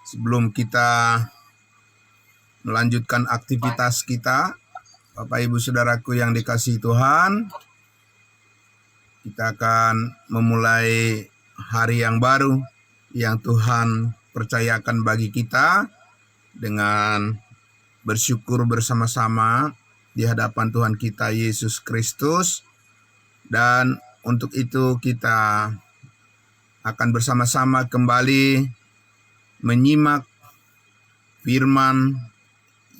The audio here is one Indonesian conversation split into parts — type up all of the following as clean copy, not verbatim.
Sebelum kita melanjutkan aktivitas kita, Bapak Ibu Saudaraku yang dikasihi Tuhan, kita akan memulai hari yang baru yang Tuhan percayakan bagi kita dengan bersyukur bersama-sama di hadapan Tuhan kita Yesus Kristus. Dan untuk itu kita akan bersama-sama kembali menyimak firman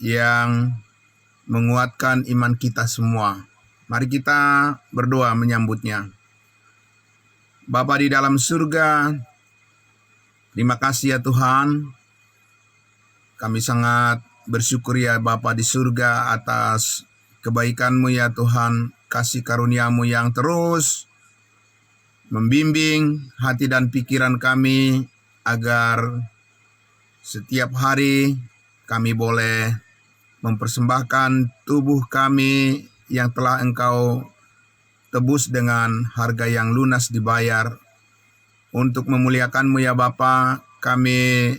yang menguatkan iman kita semua. Mari kita berdoa menyambutnya. Bapa di dalam surga, terima kasih ya Tuhan. Kami sangat bersyukur ya Bapa di surga atas kebaikan-Mu ya Tuhan, kasih karunia-Mu yang terus membimbing hati dan pikiran kami agar setiap hari kami boleh mempersembahkan tubuh kami yang telah Engkau tebus dengan harga yang lunas dibayar. Untuk memuliakan-Mu ya Bapa, kami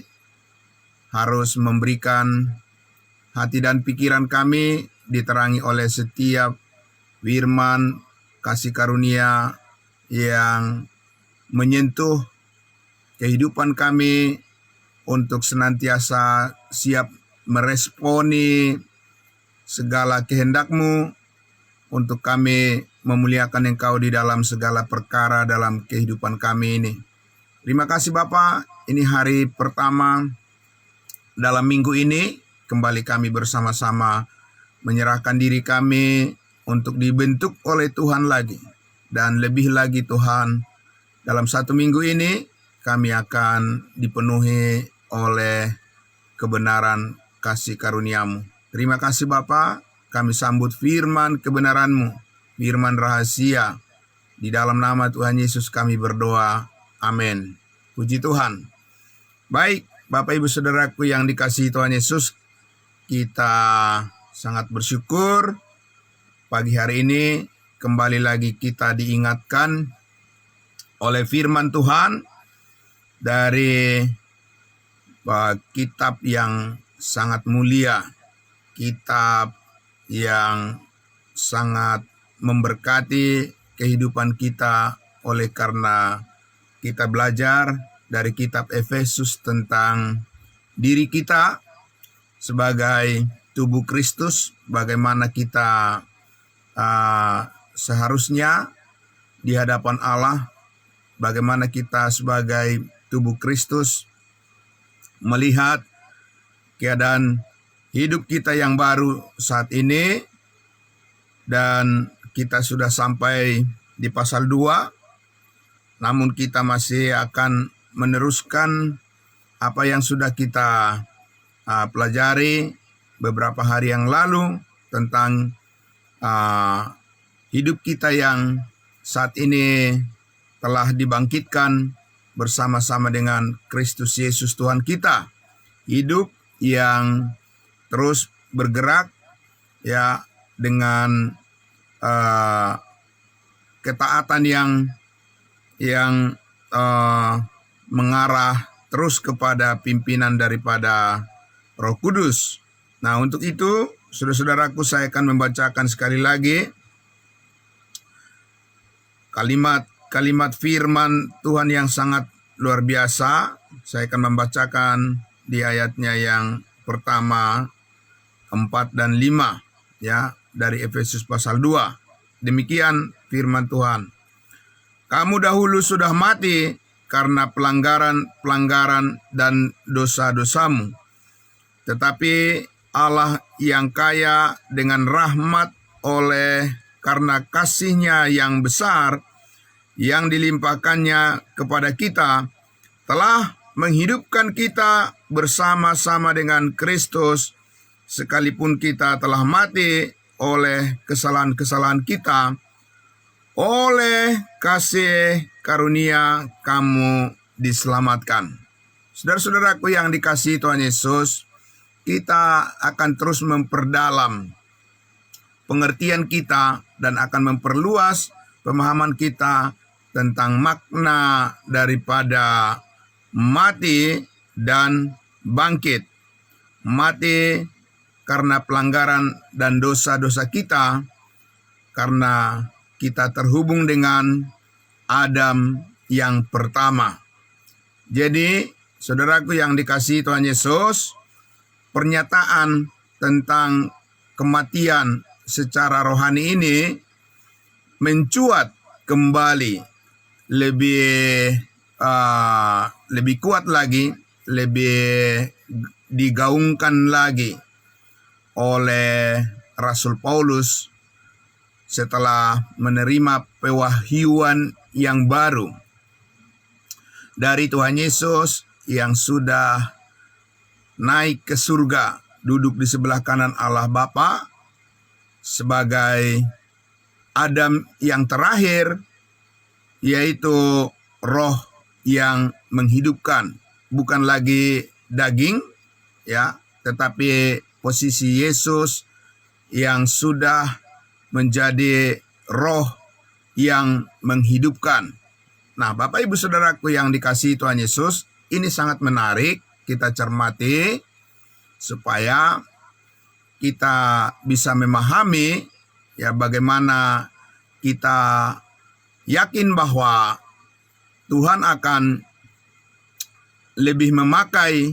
harus memberikan hati dan pikiran kami diterangi oleh setiap firman kasih karunia yang menyentuh kehidupan kami untuk senantiasa siap meresponi segala kehendak-Mu untuk kami memuliakan Engkau di dalam segala perkara dalam kehidupan kami ini. Terima kasih Bapa, ini hari pertama dalam minggu ini, kembali kami bersama-sama menyerahkan diri kami untuk dibentuk oleh Tuhan lagi. Dan lebih lagi Tuhan, dalam satu minggu ini kami akan dipenuhi oleh kebenaran kasih karunia-Mu. Terima kasih Bapa, kami sambut firman kebenaran-Mu, firman rahasia. Di dalam nama Tuhan Yesus kami berdoa. Amin. Puji Tuhan. Baik, Bapak Ibu Saudaraku yang dikasihi Tuhan Yesus, kita sangat bersyukur pagi hari ini kembali lagi kita diingatkan oleh firman Tuhan dari kitab yang sangat mulia, kitab yang sangat memberkati kehidupan kita oleh karena kita belajar dari kitab Efesus tentang diri kita sebagai tubuh Kristus, bagaimana kita seharusnya di hadapan Allah, bagaimana kita sebagai tubuh Kristus melihat keadaan hidup kita yang baru saat ini. Dan kita sudah sampai di pasal 2, namun kita masih akan meneruskan apa yang sudah kita pelajari beberapa hari yang lalu tentang hidup kita yang saat ini telah dibangkitkan bersama-sama dengan Kristus Yesus Tuhan kita. Hidup yang terus bergerak ya dengan ketaatan yang mengarah terus kepada pimpinan daripada Roh Kudus. Nah, untuk itu saudara-saudaraku, saya akan membacakan sekali lagi kalimat firman Tuhan yang sangat luar biasa. Saya akan membacakan di ayatnya yang pertama 4 dan 5 ya, dari Efesus pasal 2. Demikian firman Tuhan. Kamu dahulu sudah mati karena pelanggaran dan dosa-dosamu. Tetapi Allah yang kaya dengan rahmat oleh karena kasih-Nya yang besar yang dilimpahkannya kepada kita, telah menghidupkan kita bersama-sama dengan Kristus, sekalipun kita telah mati oleh kesalahan-kesalahan kita. Oleh kasih karunia kamu diselamatkan. Saudara-saudaraku yang dikasihi Tuhan Yesus, kita akan terus memperdalam pengertian kita dan akan memperluas pemahaman kita tentang makna daripada mati dan bangkit, mati karena pelanggaran dan dosa-dosa kita, karena kita terhubung dengan Adam yang pertama. Jadi, saudaraku yang dikasihi Tuhan Yesus, pernyataan tentang kematian secara rohani ini mencuat kembali lebih kuat lagi, lebih digaungkan lagi oleh Rasul Paulus setelah menerima pewahyuan yang baru dari Tuhan Yesus yang sudah naik ke surga, duduk di sebelah kanan Allah Bapa sebagai Adam yang terakhir, yaitu roh yang menghidupkan, bukan lagi daging, ya, tetapi posisi Yesus yang sudah menjadi roh yang menghidupkan. Nah, Bapak Ibu Saudaraku yang dikasihi Tuhan Yesus, ini sangat menarik kita cermati supaya kita bisa memahami ya bagaimana kita yakin bahwa Tuhan akan lebih memakai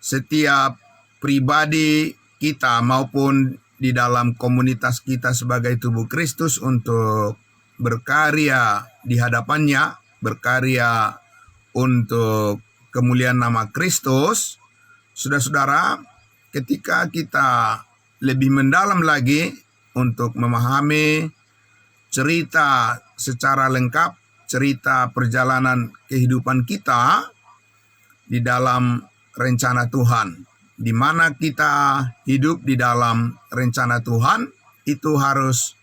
setiap pribadi kita maupun di dalam komunitas kita sebagai tubuh Kristus untuk berkarya di hadapannya, berkarya untuk kemuliaan nama Kristus. Saudara-saudara, ketika kita lebih mendalam lagi untuk memahami cerita secara lengkap, cerita perjalanan kehidupan kita di dalam rencana Tuhan, di mana kita hidup di dalam rencana Tuhan, itu harus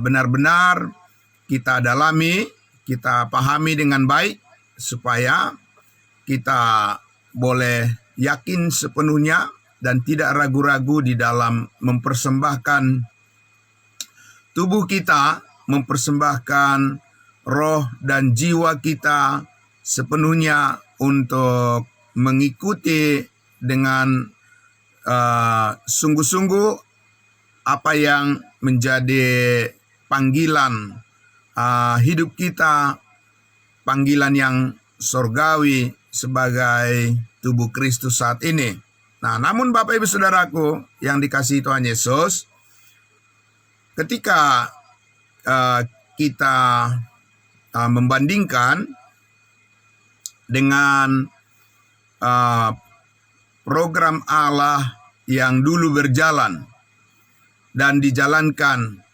benar-benar kita dalami, kita pahami dengan baik, supaya kita boleh yakin sepenuhnya dan tidak ragu-ragu di dalam mempersembahkan tubuh kita, mempersembahkan roh dan jiwa kita sepenuhnya untuk mengikuti dengan sungguh-sungguh apa yang menjadi panggilan hidup kita, panggilan yang sorgawi sebagai tubuh Kristus saat ini. Nah, namun Bapak Ibu Saudaraku yang dikasihi Tuhan Yesus, ketika kita membandingkan dengan program Allah yang dulu berjalan dan dijalankan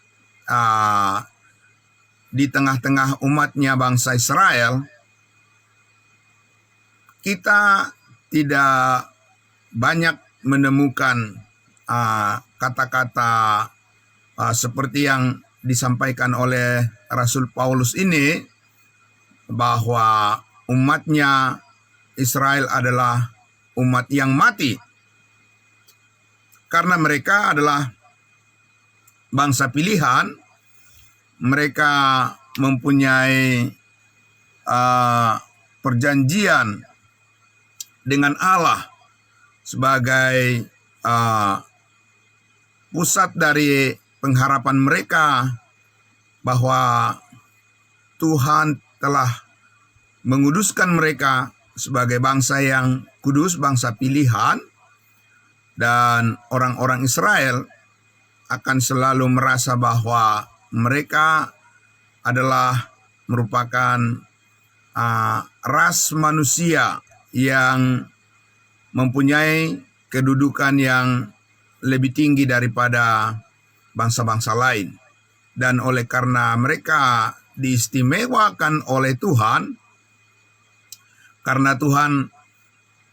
di tengah-tengah umatnya bangsa Israel, kita tidak banyak menemukan kata-kata seperti yang disampaikan oleh Rasul Paulus ini, bahwa umatnya Israel adalah umat yang mati karena mereka adalah bangsa pilihan. Mereka mempunyai perjanjian dengan Allah sebagai pusat dari pengharapan mereka bahwa Tuhan telah menguduskan mereka sebagai bangsa yang kudus, bangsa pilihan, dan orang-orang Israel akan selalu merasa bahwa mereka adalah merupakan ras manusia yang mempunyai kedudukan yang lebih tinggi daripada bangsa-bangsa lain. Dan oleh karena mereka diistimewakan oleh Tuhan, karena Tuhan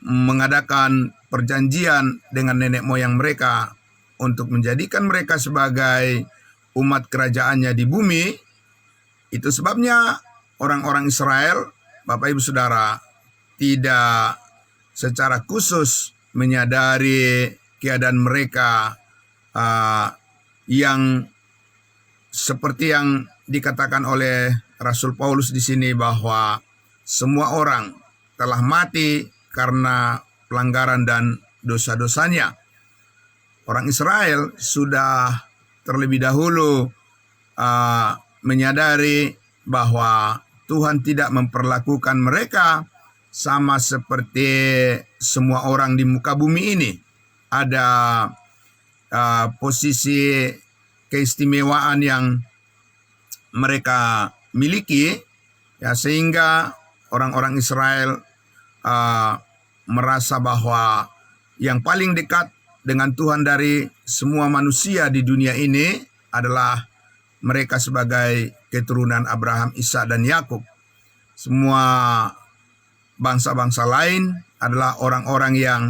mengadakan perjanjian dengan nenek moyang mereka untuk menjadikan mereka sebagai umat kerajaannya di bumi, itu sebabnya orang-orang Israel, Bapak Ibu Saudara, tidak secara khusus menyadari keadaan mereka yang seperti yang dikatakan oleh Rasul Paulus di sini, bahwa semua orang telah mati karena pelanggaran dan dosa-dosanya. Orang Israel sudah terlebih dahulu menyadari bahwa Tuhan tidak memperlakukan mereka sama seperti semua orang di muka bumi ini. Ada posisi keistimewaan yang mereka miliki, ya, sehingga orang-orang Israel merasa bahwa yang paling dekat dengan Tuhan dari semua manusia di dunia ini adalah mereka sebagai keturunan Abraham, Ishak, dan Yakub. Semua bangsa-bangsa lain adalah orang-orang yang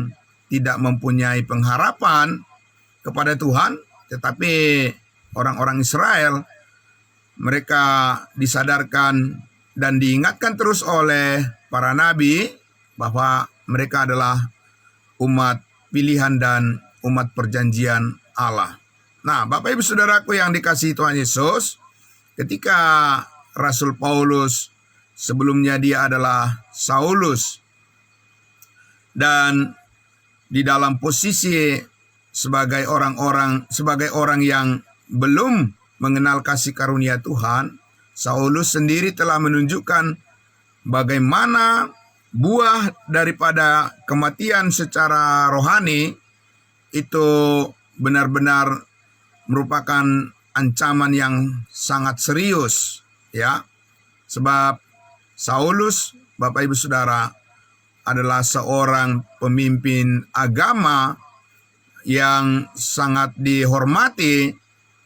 tidak mempunyai pengharapan kepada Tuhan, tetapi orang-orang Israel, mereka disadarkan dan diingatkan terus oleh para nabi bahwa mereka adalah umat pilihan dan umat perjanjian Allah. Nah, Bapak Ibu Saudaraku yang dikasihi Tuhan Yesus, ketika Rasul Paulus, sebelumnya dia adalah Saulus, dan di dalam posisi sebagai orang yang belum mengenal kasih karunia Tuhan, Saulus sendiri telah menunjukkan bagaimana buah daripada kematian secara rohani itu benar-benar merupakan ancaman yang sangat serius, ya. Sebab Saulus, Bapak Ibu Saudara, adalah seorang pemimpin agama yang sangat dihormati,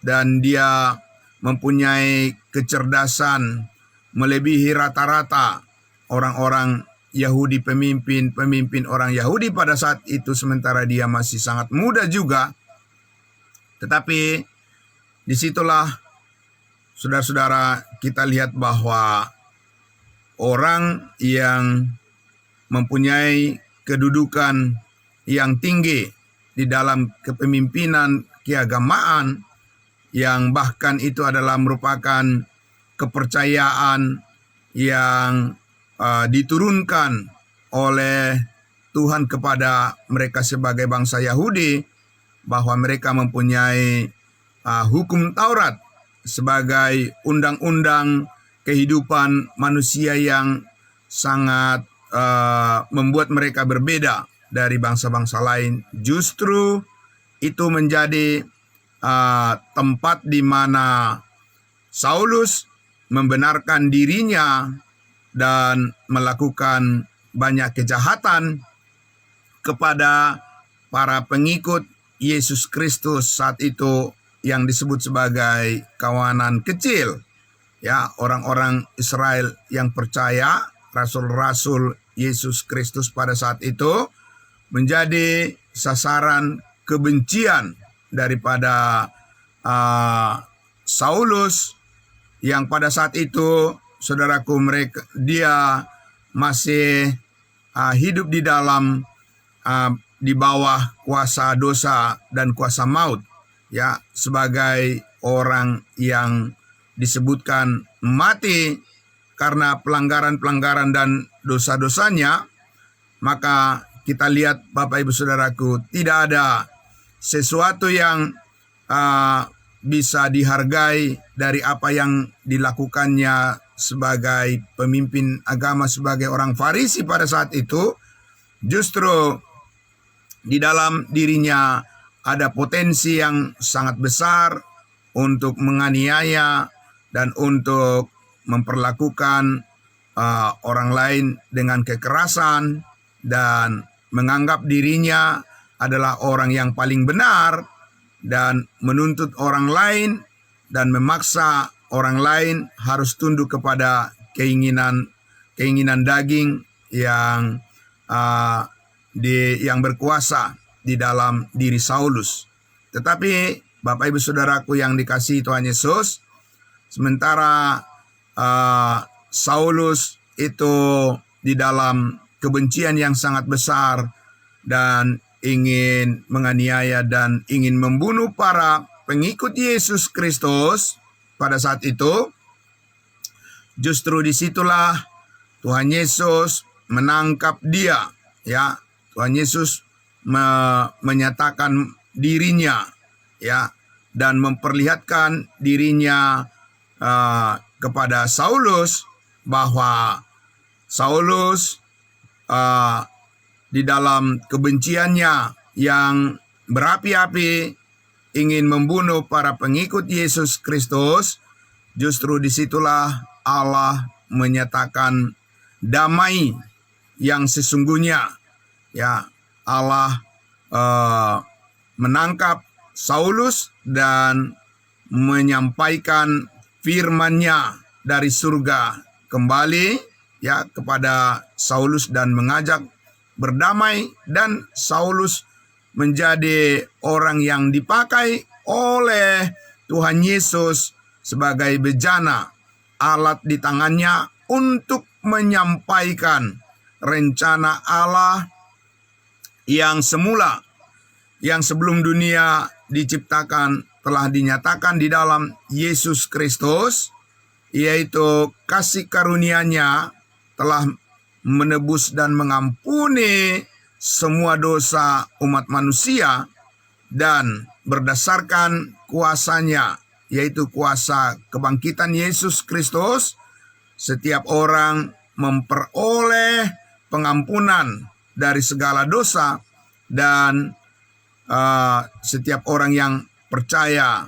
dan dia mempunyai kecerdasan melebihi rata-rata orang-orang Yahudi, pemimpin orang Yahudi pada saat itu, sementara dia masih sangat muda juga. Tetapi disitulah, saudara-saudara, kita lihat bahwa orang yang mempunyai kedudukan yang tinggi di dalam kepemimpinan keagamaan, yang bahkan itu adalah merupakan kepercayaan yang diturunkan oleh Tuhan kepada mereka sebagai bangsa Yahudi, bahwa mereka mempunyai hukum Taurat sebagai undang-undang kehidupan manusia yang sangat membuat mereka berbeda dari bangsa-bangsa lain. Justru itu menjadi tempat di mana Saulus membenarkan dirinya dan melakukan banyak kejahatan kepada para pengikut Yesus Kristus saat itu, yang disebut sebagai kawanan kecil, ya, orang-orang Israel yang percaya. Rasul-rasul Yesus Kristus pada saat itu menjadi sasaran kebencian daripada Saulus, yang pada saat itu, saudaraku, dia masih hidup di dalam di bawah kuasa dosa dan kuasa maut, ya, sebagai orang yang disebutkan mati karena pelanggaran-pelanggaran dan dosa-dosanya. Maka kita lihat, Bapak Ibu Saudaraku, tidak ada sesuatu yang bisa dihargai dari apa yang dilakukannya sebagai pemimpin agama, sebagai orang Farisi pada saat itu. Justru di dalam dirinya ada potensi yang sangat besar untuk menganiaya dan untuk memperlakukan orang lain dengan kekerasan, dan menganggap dirinya adalah orang yang paling benar, dan menuntut orang lain dan memaksa orang lain harus tunduk kepada keinginan daging yang yang berkuasa di dalam diri Saulus. Tetapi Bapak Ibu Saudaraku yang dikasihi Tuhan Yesus, sementara Saulus itu di dalam kebencian yang sangat besar dan ingin menganiaya dan ingin membunuh para pengikut Yesus Kristus pada saat itu, justru disitulah Tuhan Yesus menangkap dia, ya. Tuhan Yesus menyatakan dirinya, ya, dan memperlihatkan dirinya kepada Saulus, bahwa Saulus di dalam kebenciannya yang berapi-api ingin membunuh para pengikut Yesus Kristus, justru disitulah Allah menyatakan damai yang sesungguhnya. Ya, Allah menangkap Saulus dan menyampaikan firman-Nya dari surga kembali, ya, kepada Saulus dan mengajak berdamai, dan Saulus menjadi orang yang dipakai oleh Tuhan Yesus sebagai bejana, alat di tangannya untuk menyampaikan rencana Allah yang semula, yang sebelum dunia diciptakan, telah dinyatakan di dalam Yesus Kristus, yaitu kasih karunia-Nya telah menebus dan mengampuni semua dosa umat manusia, dan berdasarkan kuasa-Nya, yaitu kuasa kebangkitan Yesus Kristus, setiap orang memperoleh pengampunan dari segala dosa, dan setiap orang yang percaya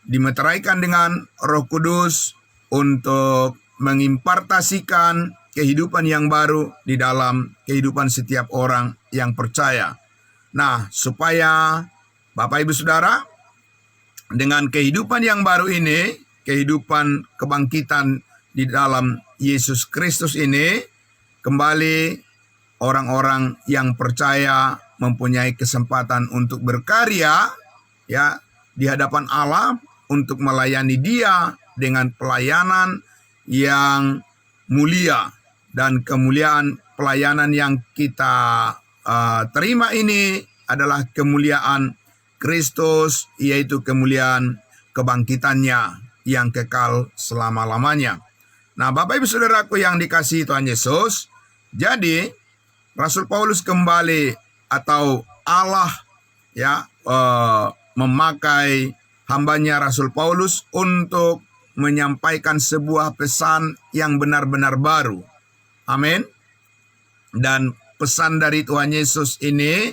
dimeteraikan dengan Roh Kudus untuk mengimpartasikan kehidupan yang baru di dalam kehidupan setiap orang yang percaya. Nah, supaya Bapak Ibu Saudara, dengan kehidupan yang baru ini, kehidupan kebangkitan di dalam Yesus Kristus ini, kembali orang-orang yang percaya mempunyai kesempatan untuk berkarya, ya, di hadapan Allah untuk melayani Dia dengan pelayanan yang mulia. Dan kemuliaan pelayanan yang kita terima ini adalah kemuliaan Kristus, yaitu kemuliaan kebangkitannya yang kekal selama-lamanya. Nah, Bapak Ibu Saudaraku yang dikasihi Tuhan Yesus, jadi Rasul Paulus kembali, atau Allah, ya, memakai hambanya Rasul Paulus untuk menyampaikan sebuah pesan yang benar-benar baru. Amin. Dan pesan dari Tuhan Yesus ini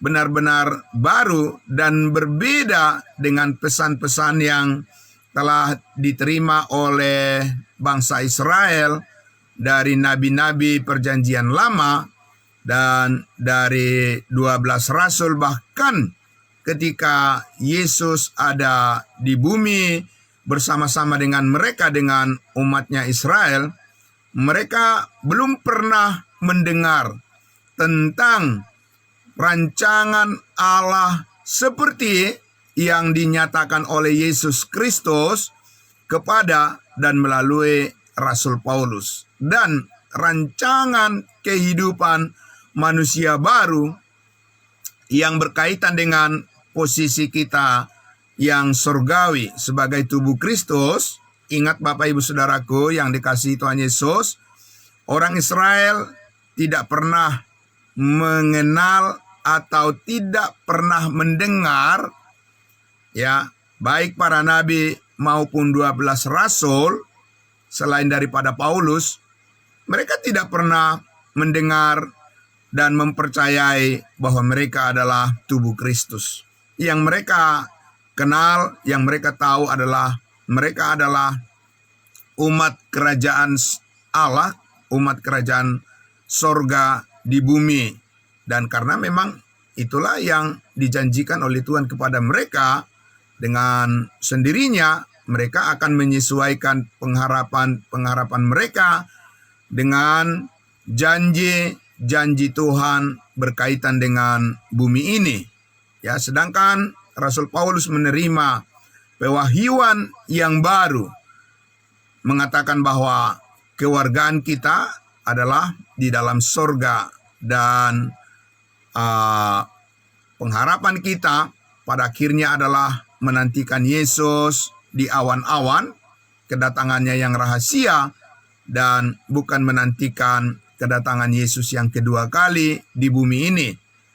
benar-benar baru dan berbeda dengan pesan-pesan yang telah diterima oleh bangsa Israel dari nabi-nabi perjanjian lama dan dari 12 rasul, bahkan ketika Yesus ada di bumi bersama-sama dengan mereka, dengan umatnya Israel, mereka belum pernah mendengar tentang rancangan Allah seperti yang dinyatakan oleh Yesus Kristus kepada dan melalui Rasul Paulus. Dan rancangan kehidupan manusia baru yang berkaitan dengan posisi kita yang surgawi sebagai tubuh Kristus. Ingat Bapak Ibu Saudaraku yang dikasihi Tuhan Yesus, orang Israel tidak pernah mengenal atau tidak pernah mendengar, ya, baik para nabi maupun 12 rasul selain daripada Paulus, mereka tidak pernah mendengar dan mempercayai bahwa mereka adalah tubuh Kristus. Yang mereka kenal, yang mereka tahu adalah mereka adalah umat kerajaan Allah, umat kerajaan sorga di bumi. Dan karena memang itulah yang dijanjikan oleh Tuhan kepada mereka, dengan sendirinya mereka akan menyesuaikan pengharapan mereka dengan janji Tuhan berkaitan dengan bumi ini. Ya, sedangkan Rasul Paulus menerima pewahyuan yang baru, mengatakan bahwa kewargaan kita adalah di dalam sorga, dan pengharapan kita pada akhirnya adalah menantikan Yesus di awan-awan, kedatangannya yang rahasia, dan bukan menantikan kedatangan Yesus yang kedua kali di bumi ini.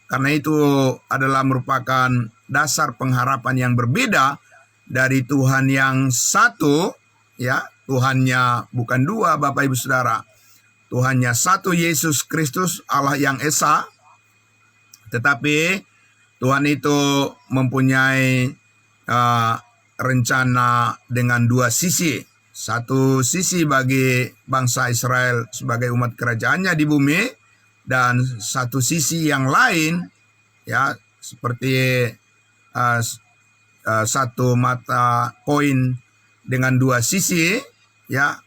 Karena itu adalah merupakan dasar pengharapan yang berbeda dari Tuhan yang satu, ya, Tuhannya bukan dua, Bapak Ibu Saudara. Tuhannya satu, Yesus Kristus, Allah yang Esa. Tetapi Tuhan itu mempunyai rencana dengan dua sisi. Satu sisi bagi bangsa Israel sebagai umat kerajaannya di bumi, dan satu sisi yang lain, ya, seperti satu mata koin dengan dua sisi, ya,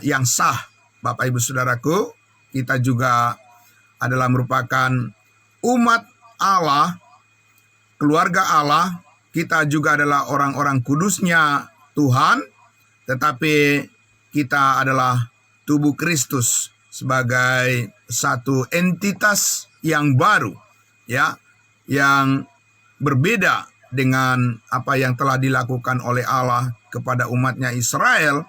yang sah. Bapak Ibu Saudaraku, kita juga adalah merupakan umat Allah, keluarga Allah. Kita juga adalah orang-orang kudusnya Tuhan, tetapi kita adalah tubuh Kristus sebagai satu entitas yang baru, ya, yang berbeda dengan apa yang telah dilakukan oleh Allah kepada umatnya Israel.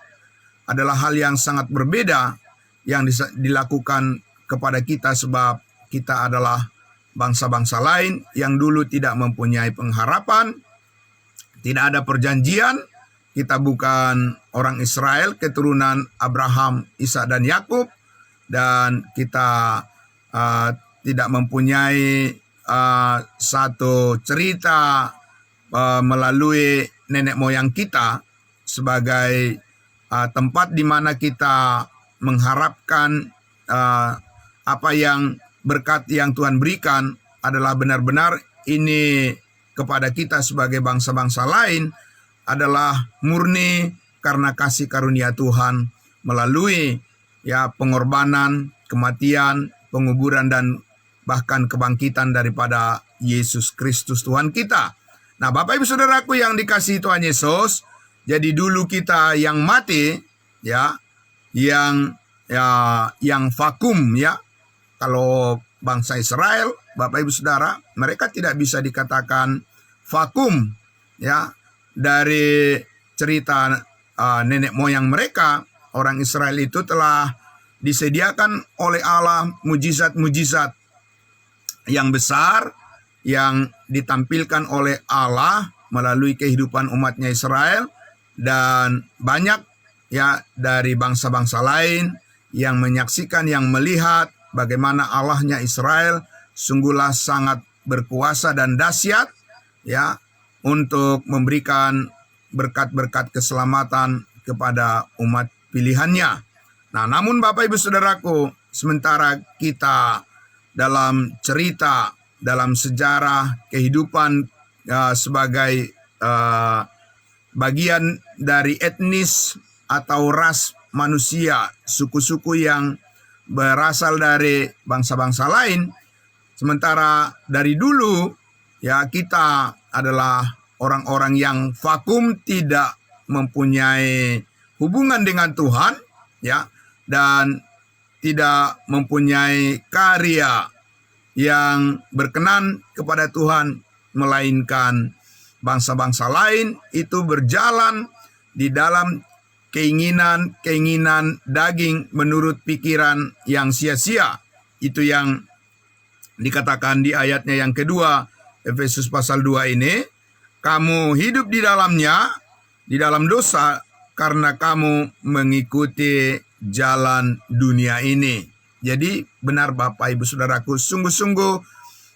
Adalah hal yang sangat berbeda yang dilakukan kepada kita, sebab kita adalah bangsa-bangsa lain yang dulu tidak mempunyai pengharapan, tidak ada perjanjian. Kita bukan orang Israel, keturunan Abraham, Ishak, dan Yakub, dan kita tidak mempunyai satu cerita melalui nenek moyang kita sebagai tempat di mana kita mengharapkan apa yang berkat yang Tuhan berikan adalah benar-benar ini kepada kita sebagai bangsa-bangsa lain adalah murni karena kasih karunia Tuhan melalui, ya, pengorbanan, kematian, penguburan, dan bahkan kebangkitan daripada Yesus Kristus Tuhan kita. Nah, Bapak Ibu Saudaraku yang dikasihi Tuhan Yesus, jadi dulu kita yang mati, ya, yang vakum, ya. Kalau bangsa Israel, Bapak Ibu Saudara, mereka tidak bisa dikatakan vakum, ya. Dari cerita nenek moyang mereka, orang Israel itu telah disediakan oleh Allah mujizat-mujizat yang besar yang ditampilkan oleh Allah melalui kehidupan umatnya Israel, dan banyak, ya, dari bangsa-bangsa lain yang menyaksikan, yang melihat bagaimana Allahnya Israel sungguhlah sangat berkuasa dan dahsyat, ya, untuk memberikan berkat-berkat keselamatan kepada umat pilihannya. Nah, namun Bapak Ibu Saudaraku, sementara kita dalam cerita, dalam sejarah kehidupan sebagai bagian dari etnis atau ras manusia, suku-suku yang berasal dari bangsa-bangsa lain, sementara dari dulu, ya, kita adalah orang-orang yang vakum, tidak mempunyai hubungan dengan Tuhan, ya, dan tidak mempunyai karya yang berkenan kepada Tuhan, melainkan bangsa-bangsa lain itu berjalan di dalam keinginan daging menurut pikiran yang sia-sia. Itu yang dikatakan di ayatnya yang kedua, Efesus pasal 2 ini, kamu hidup di dalamnya, di dalam dosa, karena kamu mengikuti jalan dunia ini. Jadi benar Bapak Ibu Saudaraku, sungguh-sungguh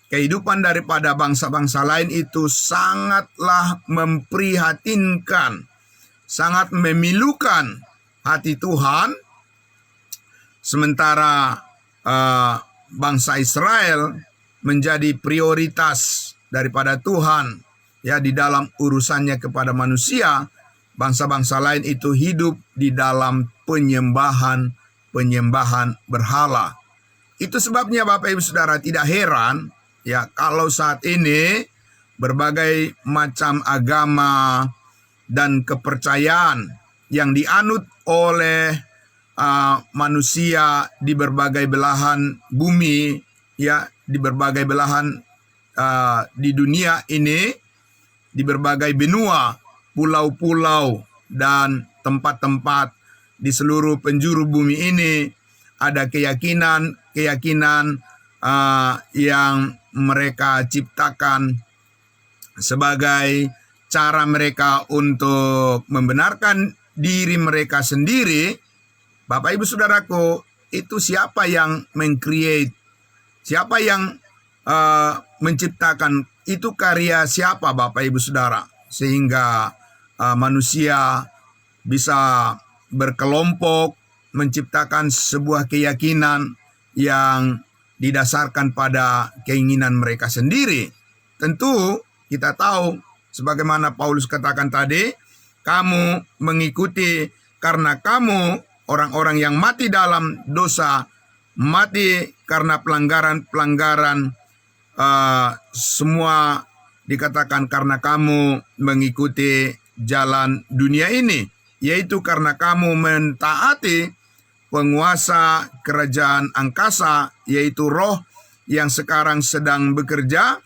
kehidupan daripada bangsa-bangsa lain itu sangatlah memprihatinkan, sangat memilukan hati Tuhan. Sementara bangsa Israel menjadi prioritas daripada Tuhan, ya, di dalam urusannya kepada manusia. Bangsa-bangsa lain itu hidup di dalam penyembahan berhala. Itu sebabnya Bapak Ibu Saudara tidak heran, ya, kalau saat ini berbagai macam agama dan kepercayaan yang dianut oleh manusia di berbagai belahan bumi, ya, di berbagai belahan di dunia ini, di berbagai benua, pulau-pulau, dan tempat-tempat di seluruh penjuru bumi ini ada keyakinan yang mereka ciptakan sebagai cara mereka untuk membenarkan diri mereka sendiri. Bapak Ibu Saudaraku, itu siapa yang meng-create? Siapa yang menciptakan? Itu karya siapa, Bapak Ibu Saudara? Sehingga manusia bisa berkelompok menciptakan sebuah keyakinan yang didasarkan pada keinginan mereka sendiri. Tentu kita tahu, sebagaimana Paulus katakan tadi, kamu mengikuti karena kamu orang-orang yang mati dalam dosa, mati karena pelanggaran-pelanggaran, semua dikatakan karena kamu mengikuti jalan dunia ini, yaitu karena kamu mentaati penguasa kerajaan angkasa, yaitu roh yang sekarang sedang bekerja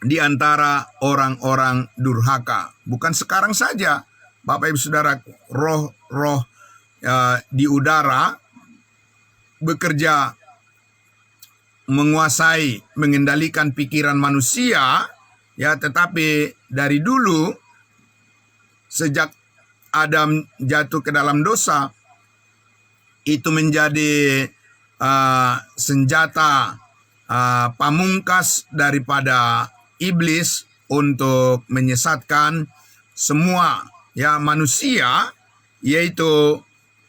di antara orang-orang durhaka. Bukan sekarang saja, Bapak Ibu Saudara, roh-roh di udara bekerja menguasai, mengendalikan pikiran manusia, ya, tetapi dari dulu sejak Adam jatuh ke dalam dosa, itu menjadi senjata pamungkas daripada iblis untuk menyesatkan semua manusia, yaitu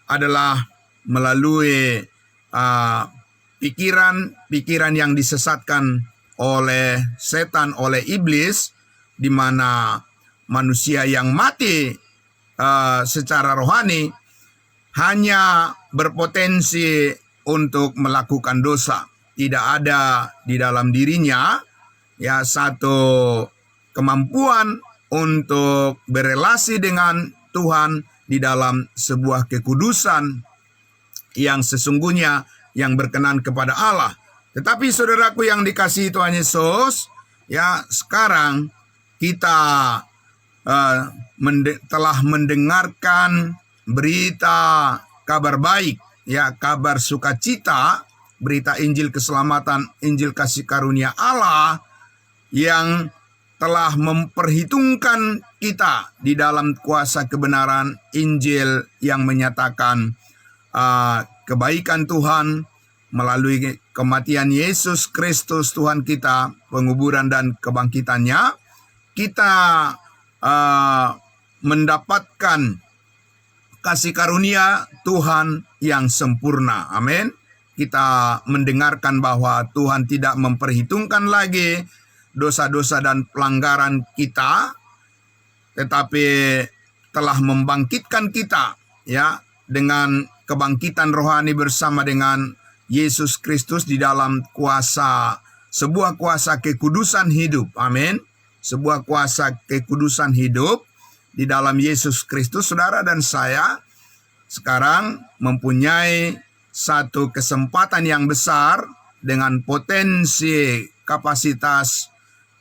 adalah melalui pikiran yang disesatkan oleh setan, oleh iblis, di mana manusia yang mati secara rohani hanya berpotensi untuk melakukan dosa. Tidak ada di dalam dirinya satu kemampuan untuk berelasi dengan Tuhan di dalam sebuah kekudusan yang sesungguhnya, yang berkenan kepada Allah. Tetapi saudaraku yang dikasihi Tuhan Yesus, sekarang kita telah mendengarkan berita kabar baik, kabar sukacita, berita Injil keselamatan, Injil kasih karunia Allah yang telah memperhitungkan kita di dalam kuasa kebenaran Injil yang menyatakan kebaikan Tuhan melalui kematian Yesus Kristus Tuhan kita, penguburan dan kebangkitannya. Kita mendapatkan kasih karunia Tuhan yang sempurna. Amin. Kita mendengarkan bahwa Tuhan tidak memperhitungkan lagi dosa-dosa dan pelanggaran kita, tetapi telah membangkitkan kita dengan kebangkitan rohani bersama dengan Yesus Kristus di dalam sebuah kuasa kekudusan hidup. Amin. Sebuah kuasa kekudusan hidup di dalam Yesus Kristus. Saudara dan saya sekarang mempunyai satu kesempatan yang besar dengan potensi kapasitas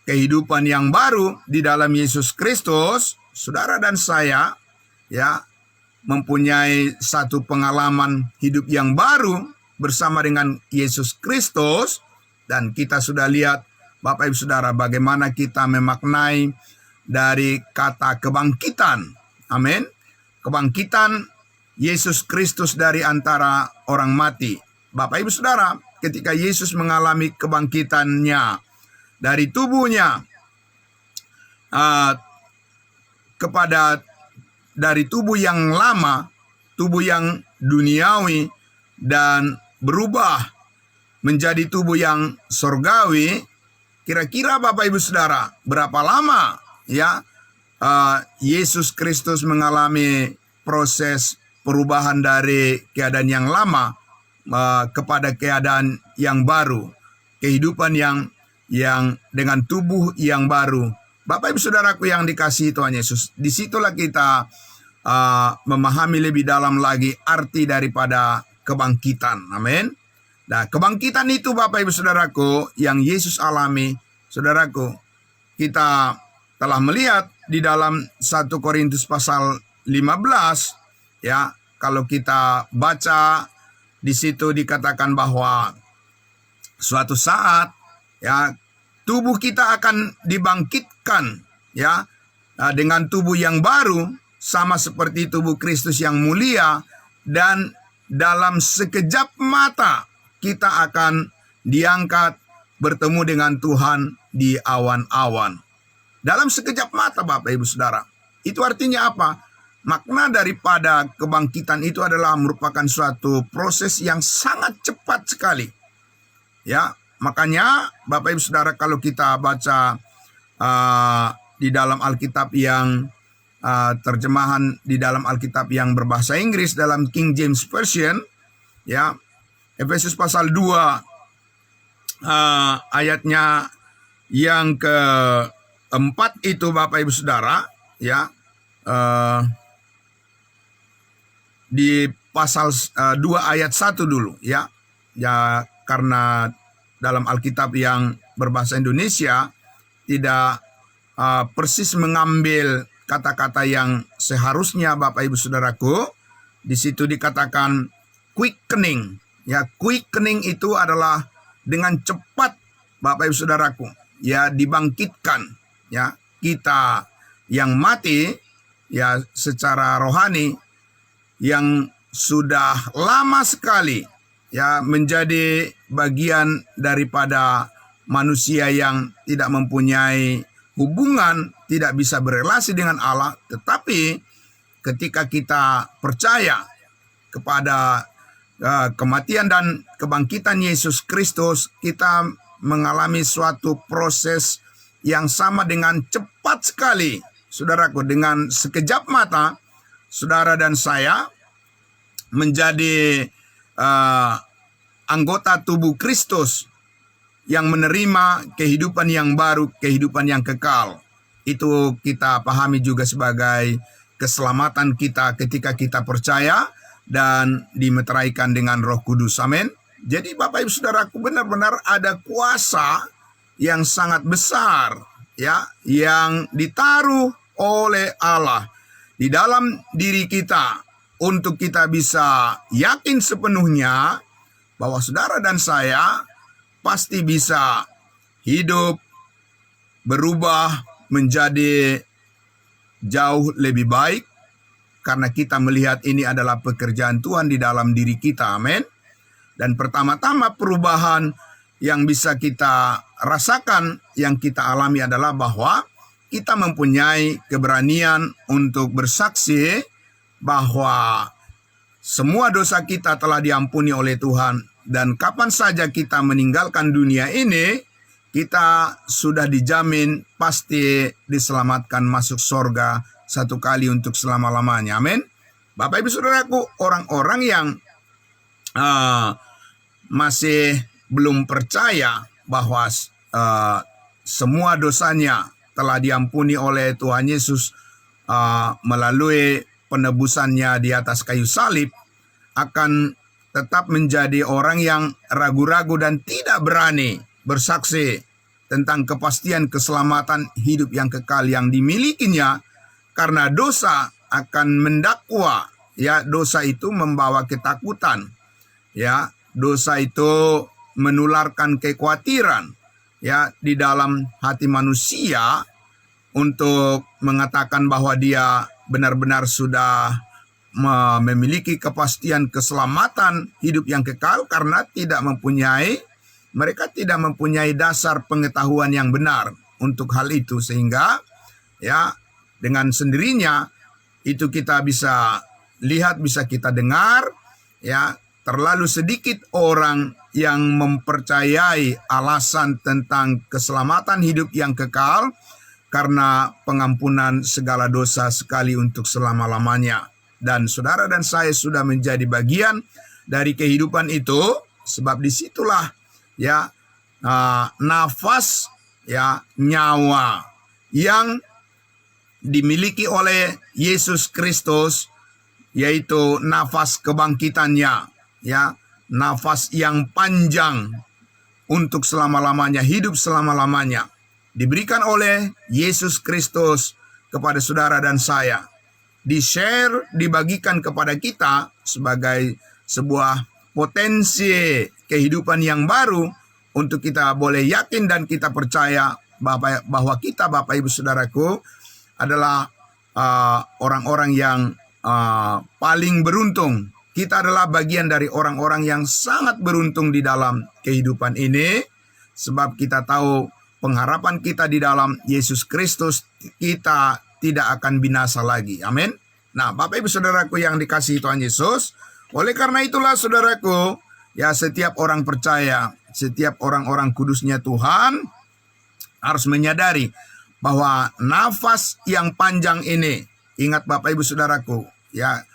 kehidupan yang baru di dalam Yesus Kristus. Saudara dan saya mempunyai satu pengalaman hidup yang baru bersama dengan Yesus Kristus, dan kita sudah lihat Bapak Ibu Saudara bagaimana kita memaknai dari kata kebangkitan. Amin. Kebangkitan Yesus Kristus dari antara orang mati. Bapak Ibu Saudara, ketika Yesus mengalami kebangkitannya dari tubuhnya dari tubuh yang lama, tubuh yang duniawi, dan berubah menjadi tubuh yang sorgawi. Kira-kira Bapak Ibu Saudara, berapa lama Yesus Kristus mengalami proses perubahan dari keadaan yang lama kepada keadaan yang baru, kehidupan yang dengan tubuh yang baru. Bapak Ibu Saudaraku yang dikasihi Tuhan Yesus, disitulah kita memahami lebih dalam lagi arti daripada kebangkitan. Amin. Nah, kebangkitan itu Bapak Ibu Saudaraku yang Yesus alami, saudaraku, kita telah melihat di dalam 1 Korintus pasal 15, kalau kita baca di situ dikatakan bahwa suatu saat ya tubuh kita akan dibangkitkan ya dengan tubuh yang baru sama seperti tubuh Kristus yang mulia, dan dalam sekejap mata kita akan diangkat bertemu dengan Tuhan di awan-awan. Dalam sekejap mata, Bapak Ibu Saudara. Itu artinya apa? Makna daripada kebangkitan itu adalah merupakan suatu proses yang sangat cepat sekali. Ya, makanya Bapak Ibu Saudara, kalau kita baca di dalam Alkitab yang terjemahan di dalam Alkitab yang berbahasa Inggris dalam King James Version, ya, Efesus pasal 2 ayatnya yang keempat itu, Bapak Ibu Saudara, ya, di pasal 2 ayat 1 dulu, ya, karena dalam Alkitab yang berbahasa Indonesia tidak persis mengambil kata-kata yang seharusnya, Bapak Ibu Saudaraku. Di situ dikatakan quickening. Ya, quickening itu adalah dengan cepat, Bapak Ibu Saudaraku, ya, dibangkitkan. Ya, kita yang mati ya secara rohani, yang sudah lama sekali ya menjadi bagian daripada manusia yang tidak mempunyai hubungan, tidak bisa berelasi dengan Allah. Tetapi ketika kita percaya kepada kematian dan kebangkitan Yesus Kristus, kita mengalami suatu proses yang sama dengan cepat sekali, saudaraku. Dengan sekejap mata, saudara dan saya menjadi anggota tubuh Kristus yang menerima kehidupan yang baru, kehidupan yang kekal. Itu kita pahami juga sebagai keselamatan kita ketika kita percaya dan dimeteraikan dengan Roh Kudus. Amin. Jadi Bapak Ibu Saudaraku, benar-benar ada kuasa yang sangat besar ya yang ditaruh oleh Allah di dalam diri kita untuk kita bisa yakin sepenuhnya bahwa saudara dan saya pasti bisa hidup berubah menjadi jauh lebih baik, karena kita melihat ini adalah pekerjaan Tuhan di dalam diri kita. Amin. Dan pertama-tama perubahan yang bisa kita rasakan, yang kita alami adalah bahwa kita mempunyai keberanian untuk bersaksi bahwa semua dosa kita telah diampuni oleh Tuhan. Dan kapan saja kita meninggalkan dunia ini, kita sudah dijamin pasti diselamatkan masuk surga satu kali untuk selama-lamanya. Amin. Bapak Ibu Saudaraku, orang-orang yang masih belum percaya bahwa semua dosanya telah diampuni oleh Tuhan Yesus melalui penebusannya di atas kayu salib, akan tetap menjadi orang yang ragu-ragu dan tidak berani bersaksi tentang kepastian keselamatan hidup yang kekal yang dimilikinya, karena dosa akan mendakwa. Ya, dosa itu membawa ketakutan. Ya, dosa itu menularkan kekhawatiran ya di dalam hati manusia untuk mengatakan bahwa dia benar-benar sudah memiliki kepastian keselamatan hidup yang kekal, karena mereka tidak mempunyai dasar pengetahuan yang benar untuk hal itu, sehingga ya dengan sendirinya itu kita bisa lihat, bisa kita dengar ya, terlalu sedikit orang yang mempercayai alasan tentang keselamatan hidup yang kekal karena pengampunan segala dosa sekali untuk selama-lamanya. Dan saudara dan saya sudah menjadi bagian dari kehidupan itu, sebab disitulah ya nafas ya nyawa yang dimiliki oleh Yesus Kristus, yaitu nafas kebangkitannya, ya, nafas yang panjang untuk selama-lamanya, hidup selama-lamanya, diberikan oleh Yesus Kristus kepada saudara dan saya, di-share, dibagikan kepada kita sebagai sebuah potensi kehidupan yang baru untuk kita boleh yakin dan kita percaya bahwa kita, Bapak Ibu Saudaraku, adalah orang-orang yang paling beruntung. Kita adalah bagian dari orang-orang yang sangat beruntung di dalam kehidupan ini, sebab kita tahu pengharapan kita di dalam Yesus Kristus, kita tidak akan binasa lagi. Amin. Nah, Bapak Ibu Saudaraku yang dikasihi Tuhan Yesus, oleh karena itulah saudaraku, ya setiap orang percaya, setiap orang-orang kudusnya Tuhan harus menyadari bahwa nafas yang panjang ini, ingat Bapak Ibu Saudaraku, ya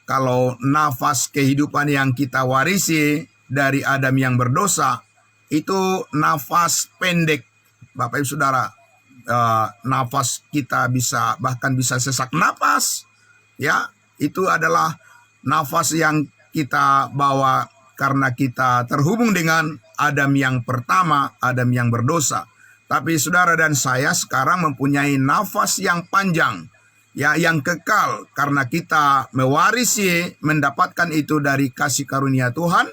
kalau nafas kehidupan yang kita warisi dari Adam yang berdosa, itu nafas pendek, Bapak Ibu Saudara. Nafas kita bahkan bisa sesak napas, ya itu adalah nafas yang kita bawa karena kita terhubung dengan Adam yang pertama, Adam yang berdosa. Tapi saudara dan saya sekarang mempunyai nafas yang panjang, ya yang kekal, karena kita mewarisi, mendapatkan itu dari kasih karunia Tuhan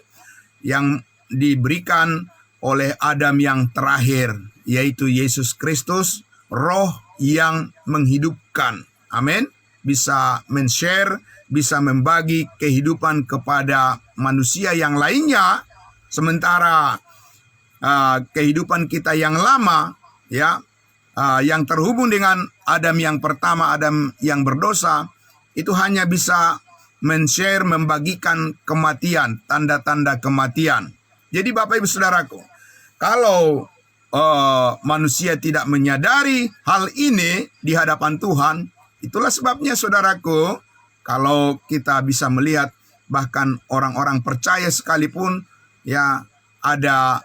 yang diberikan oleh Adam yang terakhir, yaitu Yesus Kristus, Roh yang menghidupkan. Amin. Bisa men-share, bisa membagi kehidupan kepada manusia yang lainnya, sementara kehidupan kita yang lama, ya, yang terhubung dengan Adam yang pertama, Adam yang berdosa, itu hanya bisa men-share, membagikan kematian, tanda-tanda kematian. Jadi Bapak Ibu Saudaraku, kalau manusia tidak menyadari hal ini di hadapan Tuhan, itulah sebabnya saudaraku, kalau kita bisa melihat bahkan orang-orang percaya sekalipun, ya ada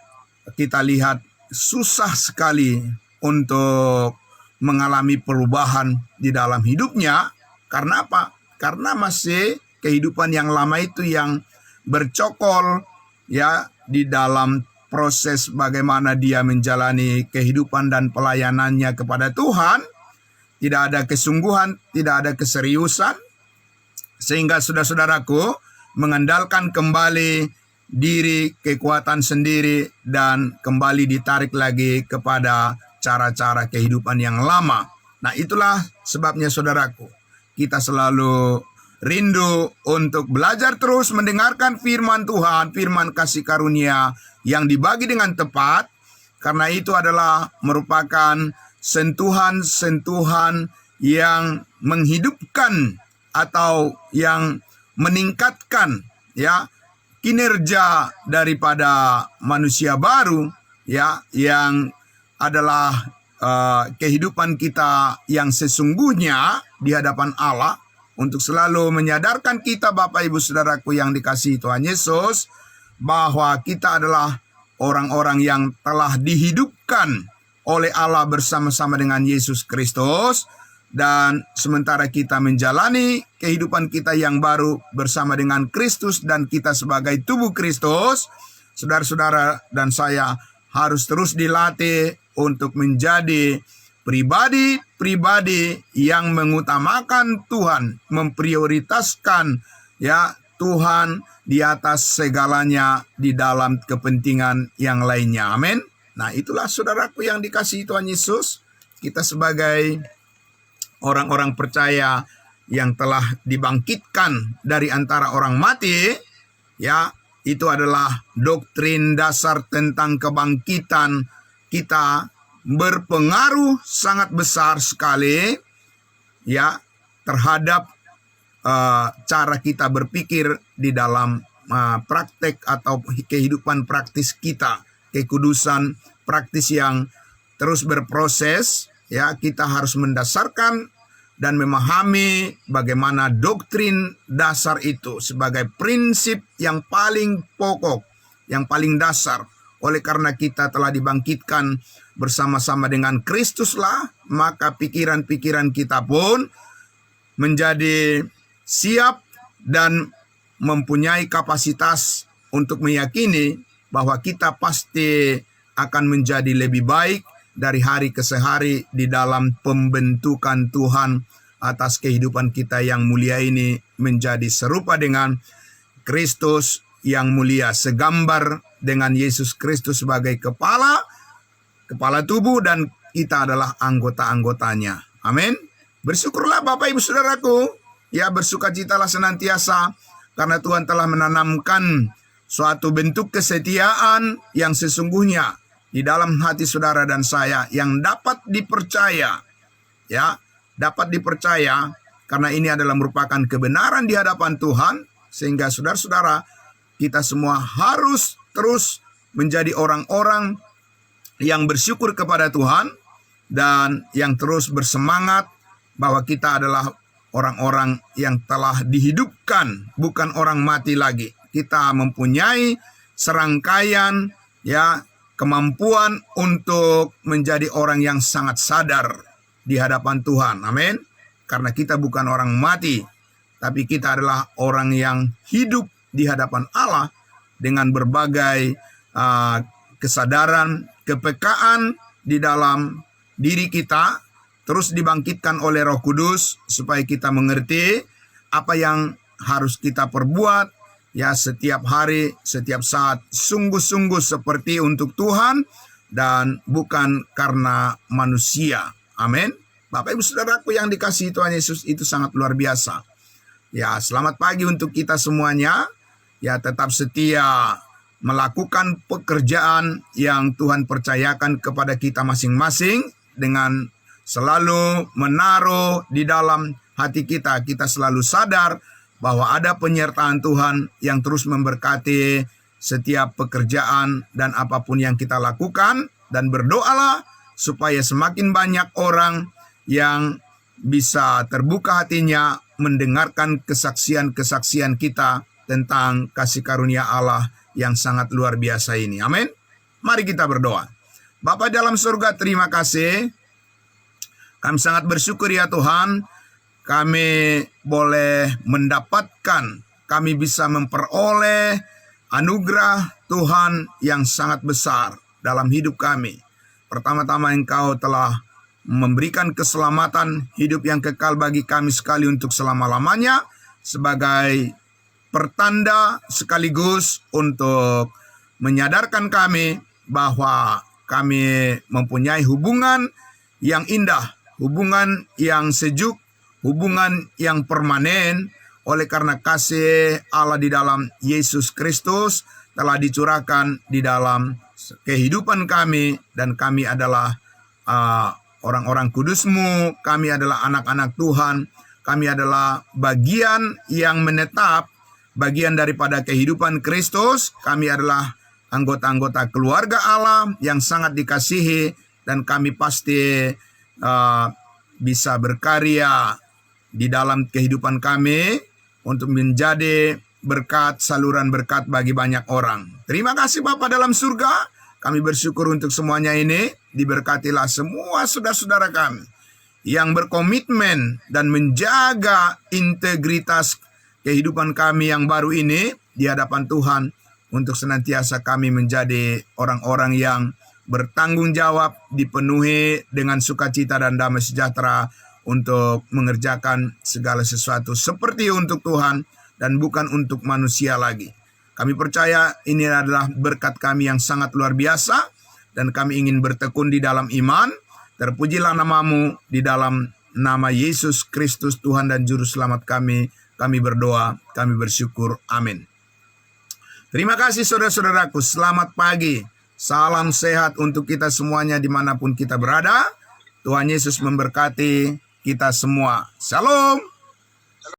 kita lihat susah sekali untuk mengalami perubahan di dalam hidupnya. Karena apa? Karena masih kehidupan yang lama itu yang bercokol, ya di dalam proses bagaimana dia menjalani kehidupan dan pelayanannya kepada Tuhan. Tidak ada kesungguhan, tidak ada keseriusan, sehingga saudara-saudaraku mengandalkan kembali diri, kekuatan sendiri, dan kembali ditarik lagi kepada cara-cara kehidupan yang lama. Nah, itulah sebabnya saudaraku, kita selalu rindu untuk belajar terus mendengarkan firman Tuhan, firman kasih karunia yang dibagi dengan tepat, karena itu adalah merupakan sentuhan-sentuhan yang menghidupkan atau yang meningkatkan, ya, kinerja daripada manusia baru, ya, yang adalah kehidupan kita yang sesungguhnya di hadapan Allah, untuk selalu menyadarkan kita, Bapak Ibu Saudaraku yang dikasihi Tuhan Yesus, bahwa kita adalah orang-orang yang telah dihidupkan oleh Allah bersama-sama dengan Yesus Kristus, dan sementara kita menjalani kehidupan kita yang baru bersama dengan Kristus dan kita sebagai tubuh Kristus, saudara-saudara dan saya harus terus dilatih untuk menjadi pribadi-pribadi yang mengutamakan Tuhan, memprioritaskan, ya, Tuhan di atas segalanya di dalam kepentingan yang lainnya. Amin. Nah, itulah saudaraku yang dikasihi Tuhan Yesus, kita sebagai orang-orang percaya yang telah dibangkitkan dari antara orang mati, ya, itu adalah doktrin dasar tentang kebangkitan kita berpengaruh sangat besar sekali, ya, terhadap cara kita berpikir di dalam praktek atau kehidupan praktis kita, kekudusan praktis yang terus berproses, ya. Kita harus mendasarkan dan memahami bagaimana doktrin dasar itu sebagai prinsip yang paling pokok, yang paling dasar. Oleh karena kita telah dibangkitkan bersama-sama dengan Kristuslah, maka pikiran-pikiran kita pun menjadi siap dan mempunyai kapasitas untuk meyakini bahwa kita pasti akan menjadi lebih baik dari hari ke hari di dalam pembentukan Tuhan atas kehidupan kita yang mulia ini menjadi serupa dengan Kristus yang mulia, segambar dengan Yesus Kristus sebagai kepala tubuh, dan kita adalah anggota-anggotanya. Amin. Bersyukurlah Bapak Ibu Saudaraku, ya, bersukacitalah senantiasa karena Tuhan telah menanamkan suatu bentuk kesetiaan yang sesungguhnya di dalam hati saudara dan saya yang dapat dipercaya, ya, dapat dipercaya karena ini adalah merupakan kebenaran di hadapan Tuhan, sehingga saudara-saudara kita semua harus terus menjadi orang-orang yang bersyukur kepada Tuhan dan yang terus bersemangat bahwa kita adalah orang-orang yang telah dihidupkan, bukan orang mati lagi. Kita mempunyai serangkaian, ya, kemampuan untuk menjadi orang yang sangat sadar di hadapan Tuhan. Amin. Karena kita bukan orang mati, tapi kita adalah orang yang hidup di hadapan Allah dengan berbagai kesadaran, kepekaan di dalam diri kita, terus dibangkitkan oleh Roh Kudus supaya kita mengerti apa yang harus kita perbuat, ya, setiap hari, setiap saat, sungguh-sungguh seperti untuk Tuhan dan bukan karena manusia. Amin. Bapak Ibu Saudaraku yang dikasihi Tuhan Yesus, itu sangat luar biasa. Ya, selamat pagi untuk kita semuanya. Ya, tetap setia melakukan pekerjaan yang Tuhan percayakan kepada kita masing-masing dengan selalu menaruh di dalam hati kita. Kita selalu sadar bahwa ada penyertaan Tuhan yang terus memberkati setiap pekerjaan dan apapun yang kita lakukan. Dan berdoalah supaya semakin banyak orang yang bisa terbuka hatinya mendengarkan kesaksian-kesaksian kita tentang kasih karunia Allah yang sangat luar biasa ini. Amin. Mari kita berdoa. Bapa dalam surga, terima kasih. Kami sangat bersyukur ya Tuhan, kami boleh mendapatkan, kami bisa memperoleh anugerah Tuhan yang sangat besar dalam hidup kami. Pertama-tama Engkau telah memberikan keselamatan hidup yang kekal bagi kami sekali untuk selama-lamanya, sebagai pertanda sekaligus untuk menyadarkan kami bahwa kami mempunyai hubungan yang indah, hubungan yang sejuk, hubungan yang permanen, oleh karena kasih Allah di dalam Yesus Kristus telah dicurahkan di dalam kehidupan kami, dan kami adalah orang-orang kudus-Mu, kami adalah anak-anak Tuhan, kami adalah bagian yang menetap, bagian daripada kehidupan Kristus, kami adalah anggota-anggota keluarga Allah yang sangat dikasihi, dan kami pasti bisa berkarya di dalam kehidupan kami untuk menjadi berkat, saluran berkat bagi banyak orang. Terima kasih Bapa dalam surga. Kami bersyukur untuk semuanya ini. Diberkatilah semua saudara-saudara kami yang berkomitmen dan menjaga integritas kehidupan kami yang baru ini di hadapan Tuhan, untuk senantiasa kami menjadi orang-orang yang bertanggung jawab, dipenuhi dengan sukacita dan damai sejahtera untuk mengerjakan segala sesuatu seperti untuk Tuhan dan bukan untuk manusia lagi. Kami percaya ini adalah berkat kami yang sangat luar biasa, dan kami ingin bertekun di dalam iman. Terpujilah nama-Mu, di dalam nama Yesus Kristus Tuhan dan Juru Selamat kami berdoa, kami bersyukur. Amin. Terima kasih saudara-saudaraku, selamat pagi. Salam sehat untuk kita semuanya dimanapun kita berada. Tuhan Yesus memberkati kita semua. Shalom.